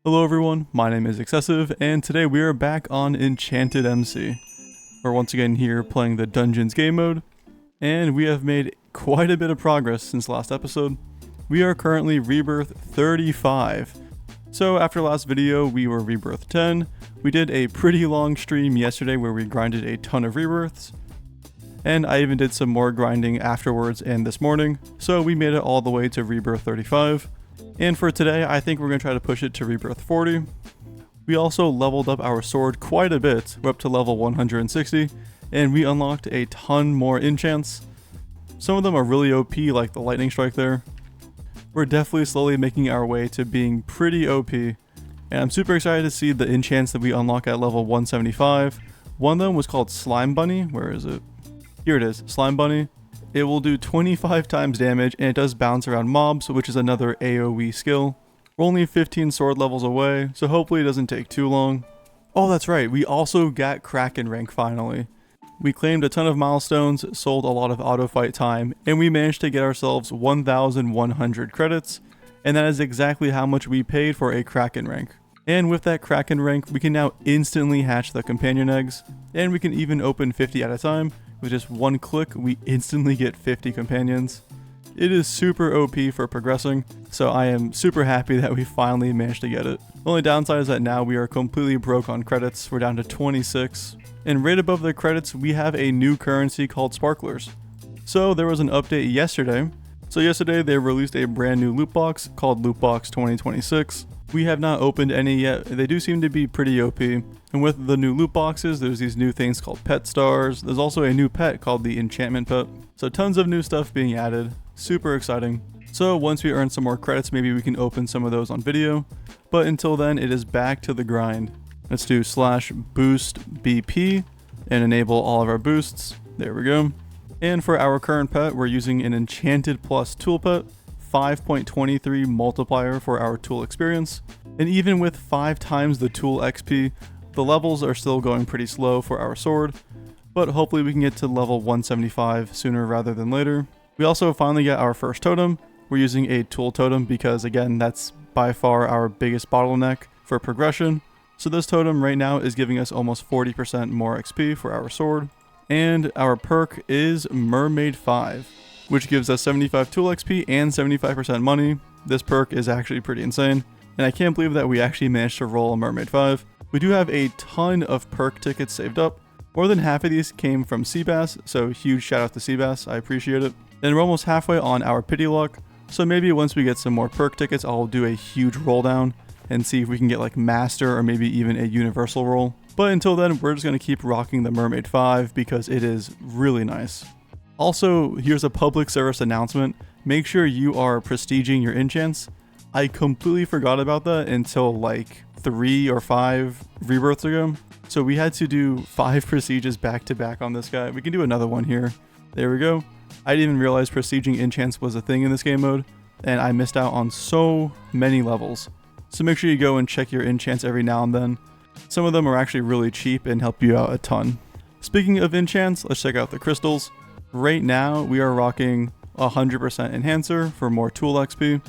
Hello everyone, my name is Excessive, and today we are back on EnchantedMC. We're once again here playing the Dungeons game mode, and we have made quite a bit of progress since last episode. We are currently Rebirth 35. So after last video, we were Rebirth 10. We did a pretty long stream yesterday where we grinded a ton of Rebirths, and I even did some more grinding afterwards and this morning, so we made it all the way to Rebirth 35. And for today, I think we're going to try to push it to Rebirth 40. We also leveled up our sword quite a bit. We're up to level 160, and we unlocked a ton more enchants. Some of them are really OP, like the lightning strike there. We're definitely slowly making our way to being pretty OP, and I'm super excited to see the enchants that we unlock at level 175. One of them was called Slime Bunny. Where is it? Here it is, Slime Bunny. It will do 25 times damage, and it does bounce around mobs, which is another AoE skill. We're only 15 sword levels away, so hopefully it doesn't take too long. Oh, that's right, we also got Kraken rank finally. We claimed a ton of milestones, sold a lot of auto fight time, and we managed to get ourselves 1,100 credits, and that is exactly how much we paid for a Kraken rank. And with that Kraken rank, we can now instantly hatch the companion eggs, and we can even open 50 at a time. With just one click, we instantly get 50 companions. It is super OP for progressing, so I am super happy that we finally managed to get it. The only downside is that now we are completely broke on credits. We're down to 26. And right above the credits, we have a new currency called Sparklers. So there was an update yesterday. So yesterday they released a brand new loot box called Loot Box 2026. We have not opened any yet. They do seem to be pretty OP. And with the new loot boxes, there's these new things called pet stars. There's also a new pet called the enchantment pet. So tons of new stuff being added. Super exciting. So once we earn some more credits, maybe we can open some of those on video. But until then, it is back to the grind. Let's do /boost BP and enable all of our boosts. There we go. And for our current pet, we're using an Enchanted Plus tool pet. 5.23 multiplier for our tool experience. And even with 5 times the tool XP, the levels are still going pretty slow for our sword, but hopefully we can get to level 175 sooner rather than later. We also finally got our first totem. We're using a tool totem because, again, that's by far our biggest bottleneck for progression. So this totem right now is giving us almost 40% more XP for our sword. And our perk is Mermaid 5, which gives us 75 tool XP and 75% money. This perk is actually pretty insane, and I can't believe that we actually managed to roll a Mermaid 5. We do have a ton of perk tickets saved up. More than half of these came from Seabass, so huge shout out to Seabass, I appreciate it. And we're almost halfway on our pity luck, so maybe once we get some more perk tickets, I'll do a huge roll down and see if we can get like master or maybe even a universal roll. But until then, we're just going to keep rocking the Mermaid 5 because it is really nice. Also, here's a public service announcement. Make sure you are prestiging your enchants. I completely forgot about that until like 3 or 5 rebirths ago. So we had to do 5 prestiges back to back on this guy. We can do another one here. There we go. I didn't even realize prestiging enchants was a thing in this game mode, and I missed out on so many levels. So make sure you go and check your enchants every now and then. Some of them are actually really cheap and help you out a ton. Speaking of enchants, let's check out the crystals. Right now, we are rocking 100% Enhancer for more tool XP.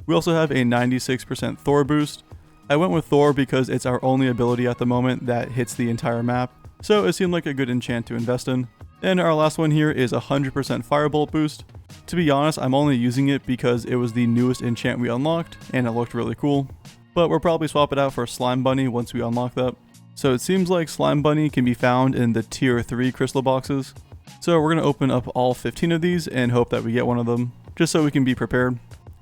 We also have a 96% Thor boost. I went with Thor because it's our only ability at the moment that hits the entire map, so it seemed like a good enchant to invest in. And our last one here is 100% Firebolt boost. To be honest, I'm only using it because it was the newest enchant we unlocked, and it looked really cool. But we'll probably swap it out for Slime Bunny once we unlock that. So it seems like Slime Bunny can be found in the tier 3 crystal boxes. So we're going to open up all 15 of these and hope that we get one of them, just so we can be prepared.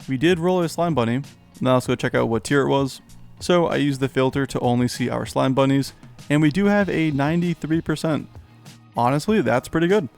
We did roll a Slime Bunny. Now let's go check out what tier it was. So I used the filter to only see our Slime Bunnies, and we do have a 93%. Honestly, that's pretty good.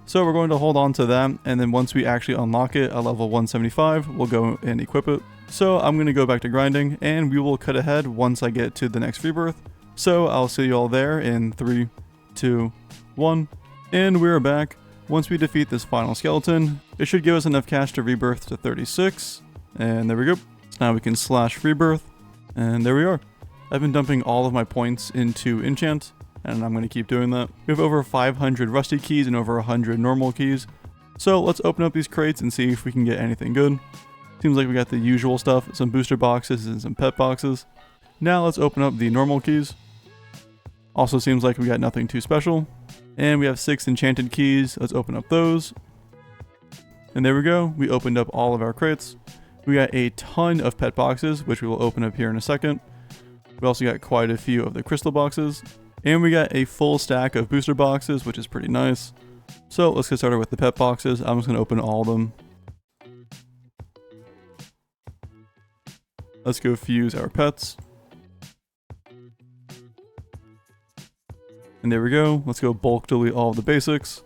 So we're going to hold on to that, and then once we actually unlock it at level 175, we'll go and equip it. So I'm going to go back to grinding, and we will cut ahead once I get to the next rebirth. So I'll see you all there in 3, 2, 1. And we're back. Once we defeat this final skeleton, it should give us enough cash to rebirth to 36. And there we go. So now we can /rebirth. And there we are. I've been dumping all of my points into enchant, and I'm going to keep doing that. We have over 500 rusty keys and over 100 normal keys. So let's open up these crates and see if we can get anything good. Seems like we got the usual stuff, some booster boxes and some pet boxes. Now let's open up the normal keys. Also seems like we got nothing too special. And we have 6 enchanted keys. Let's open up those. And there we go. We opened up all of our crates. We got a ton of pet boxes, which we will open up here in a second. We also got quite a few of the crystal boxes. And we got a full stack of booster boxes, which is pretty nice. So let's get started with the pet boxes. I'm just going to open all of them. Let's go fuse our pets. And there we go. Let's go bulk delete all of the basics.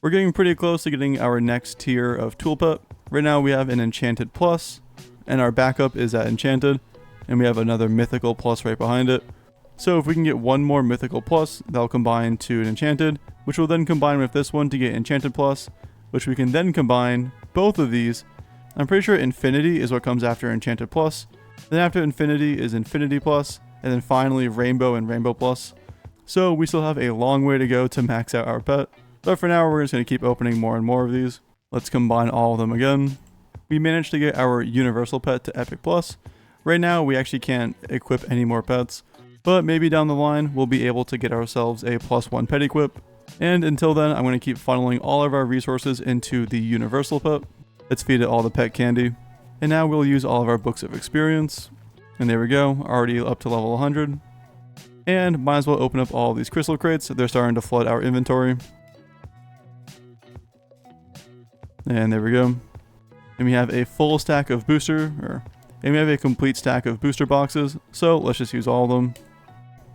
We're getting pretty close to getting our next tier of tool pet. Right now we have an Enchanted Plus, and our backup is at Enchanted, and we have another Mythical Plus right behind it. So if we can get one more Mythical Plus, that'll combine to an Enchanted, which will then combine with this one to get Enchanted Plus, which we can then combine both of these. I'm pretty sure Infinity is what comes after Enchanted Plus. Then after Infinity is Infinity Plus, and then finally Rainbow and Rainbow Plus. So we still have a long way to go to max out our pet. But for now, we're just going to keep opening more and more of these. Let's combine all of them again. We managed to get our Universal Pet to Epic Plus. Right now, we actually can't equip any more pets. But maybe down the line, we'll be able to get ourselves a +1 pet equip. And until then, I'm going to keep funneling all of our resources into the Universal Pet. Let's feed it all the pet candy. And now we'll use all of our books of experience. And there we go, already up to level 100. And might as well open up all these crystal crates. They're starting to flood our inventory. And there we go. And we have a full stack of and we have a complete stack of booster boxes. So let's just use all of them.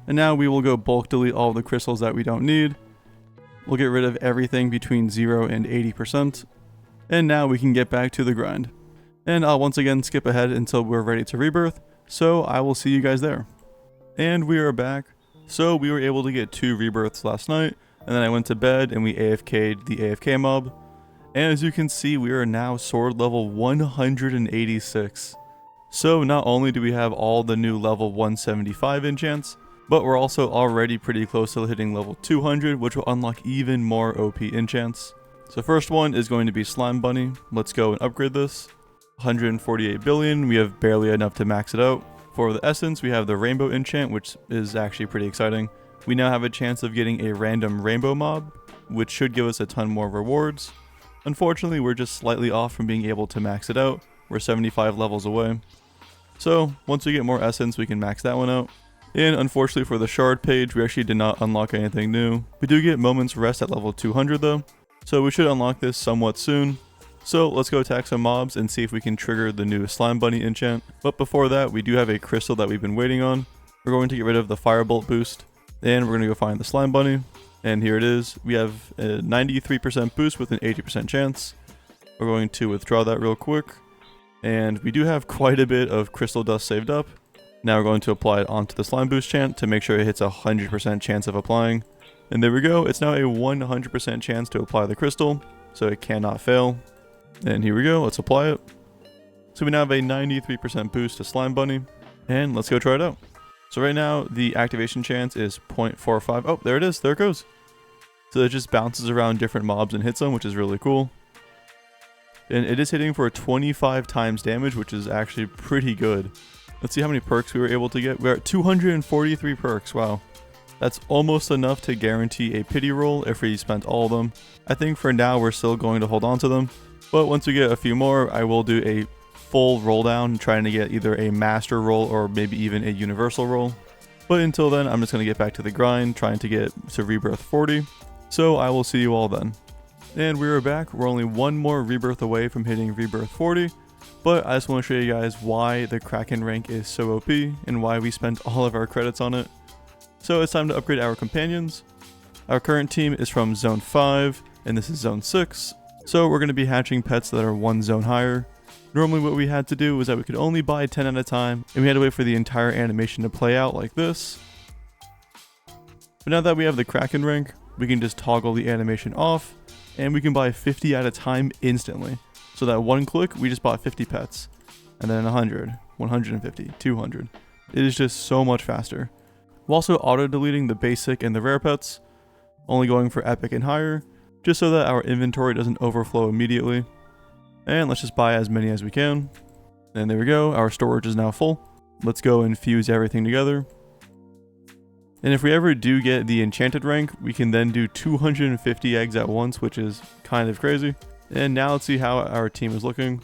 And now we will go bulk delete all the crystals that we don't need. We'll get rid of everything between 0 and 80%. And now we can get back to the grind. And I'll once again skip ahead until we're ready to rebirth. So I will see you guys there. And we are back. So we were able to get 2 rebirths last night. And then I went to bed and we AFK'd the AFK mob. And as you can see, we are now sword level 186. So not only do we have all the new level 175 enchants, but we're also already pretty close to hitting level 200, which will unlock even more OP enchants. So first one is going to be Slime Bunny. Let's go and upgrade this. 148 billion, we have barely enough to max it out. For the essence, we have the Rainbow enchant, which is actually pretty exciting. We now have a chance of getting a random rainbow mob, which should give us a ton more rewards. Unfortunately, we're just slightly off from being able to max it out. We're 75 levels away. So once we get more essence, we can max that one out. And unfortunately for the shard page, we actually did not unlock anything new. We do get Moment's Rest at level 200 though, so we should unlock this somewhat soon. So let's go attack some mobs and see if we can trigger the new Slime Bunny enchant. But before that, we do have a crystal that we've been waiting on. We're going to get rid of the Firebolt boost, and we're going to go find the Slime Bunny. And here it is. We have a 93% boost with an 80% chance. We're going to withdraw that real quick. And we do have quite a bit of crystal dust saved up. Now we're going to apply it onto the slime boost chant to make sure it hits a 100% chance of applying. And there we go. It's now a 100% chance to apply the crystal, so it cannot fail. And here we go. Let's apply it. So we now have a 93% boost to Slime Bunny. And let's go try it out. So right now, the activation chance is 0.45. Oh, there it is. There it goes. So it just bounces around different mobs and hits them, which is really cool. And it is hitting for 25 times damage, which is actually pretty good. Let's see how many perks we were able to get. We're at 243 perks. Wow. That's almost enough to guarantee a pity roll if we spent all of them. I think for now, we're still going to hold on to them. But once we get a few more, I will do a full roll down, trying to get either a master roll or maybe even a universal roll. But until then, I'm just going to get back to the grind, trying to get to rebirth 40. So I will see you all then. And we are back. We're only one more rebirth away from hitting rebirth 40. But I just want to show you guys why the Kraken rank is so OP and why we spent all of our credits on it. So it's time to upgrade our companions. Our current team is from zone 5 and this is zone 6. So we're going to be hatching pets that are one zone higher. Normally what we had to do was that we could only buy 10 at a time, and we had to wait for the entire animation to play out like this. But now that we have the Kraken rank, we can just toggle the animation off, and we can buy 50 at a time instantly. So that one click, we just bought 50 pets, and then 100, 150, 200. It is just so much faster. We're also auto-deleting the basic and the rare pets, only going for epic and higher, just so that our inventory doesn't overflow immediately. And let's just buy as many as we can. And there we go, our storage is now full. Let's go and fuse everything together. And if we ever do get the enchanted rank, we can then do 250 eggs at once, which is kind of crazy. And now let's see how our team is looking.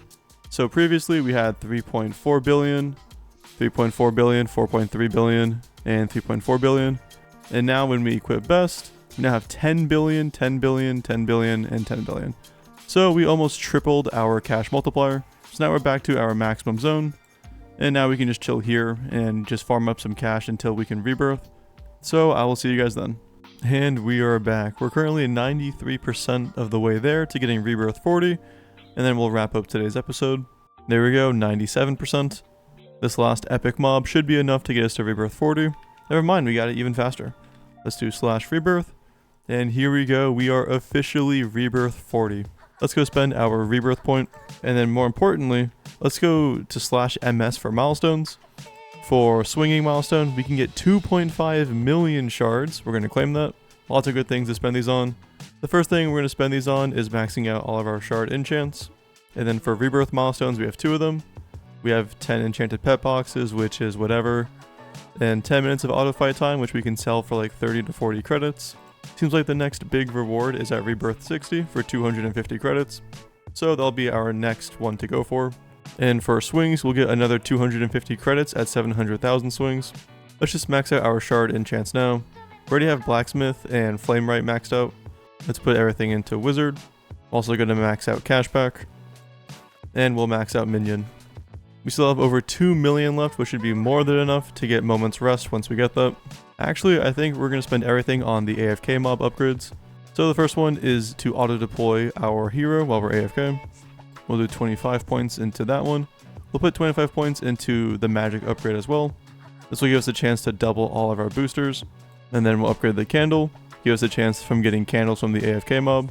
So previously we had 3.4 billion, 3.4 billion, 4.3 billion, and 3.4 billion. And now when we equip best, we now have 10 billion, 10 billion, 10 billion, and 10 billion. So we almost tripled our cash multiplier. So now we're back to our maximum zone. And now we can just chill here and just farm up some cash until we can rebirth. So I will see you guys then. And we are back. We're currently 93% of the way there to getting rebirth 40. And then we'll wrap up today's episode. There we go, 97%. This last epic mob should be enough to get us to rebirth 40. Never mind, we got it even faster. Let's do /rebirth. And here we go, we are officially rebirth 40. Let's go spend our rebirth point. And then more importantly, let's go to /ms for milestones. For swinging milestone, we can get 2.5 million shards. We're going to claim that. Lots of good things to spend these on. The first thing we're going to spend these on is maxing out all of our shard enchants. And then for rebirth milestones, we have 2 of them. We have 10 enchanted pet boxes, which is whatever. And 10 minutes of auto fight time, which we can sell for like 30 to 40 credits. Seems like the next big reward is at rebirth 60 for 250 credits. So that'll be our next one to go for. And for swings, we'll get another 250 credits at 700,000 swings. Let's just max out our shard enchants now. We already have blacksmith and flamewright maxed out. Let's put everything into wizard. Also going to max out cashback. And we'll max out minion. We still have over 2 million left, which should be more than enough to get Moment's Rest once we get that. Actually, I think we're going to spend everything on the AFK mob upgrades. So the first one is to auto-deploy our hero while we're AFK. We'll do 25 points into that one. We'll put 25 points into the magic upgrade as well. This will give us a chance to double all of our boosters. And then we'll upgrade the candle, give us a chance from getting candles from the AFK mob.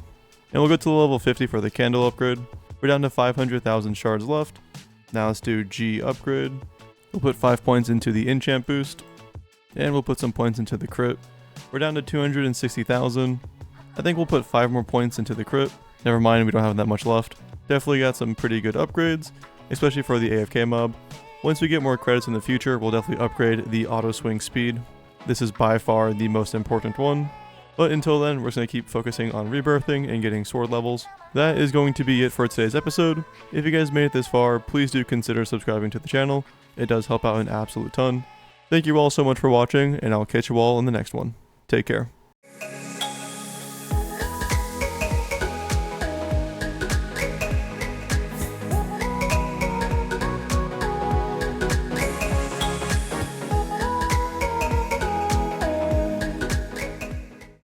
And we'll go to level 50 for the candle upgrade. We're down to 500,000 shards left. Now let's do G upgrade. We'll put 5 points into the enchant boost. And we'll put some points into the crit. We're down to 260,000. I think we'll put 5 more points into the crit. Never mind, we don't have that much left. Definitely got some pretty good upgrades, especially for the AFK mob. Once we get more credits in the future, we'll definitely upgrade the auto swing speed. This is by far the most important one. But until then, we're just going to keep focusing on rebirthing and getting sword levels. That is going to be it for today's episode. If you guys made it this far, please do consider subscribing to the channel. It does help out an absolute ton. Thank you all so much for watching, and I'll catch you all in the next one. Take care.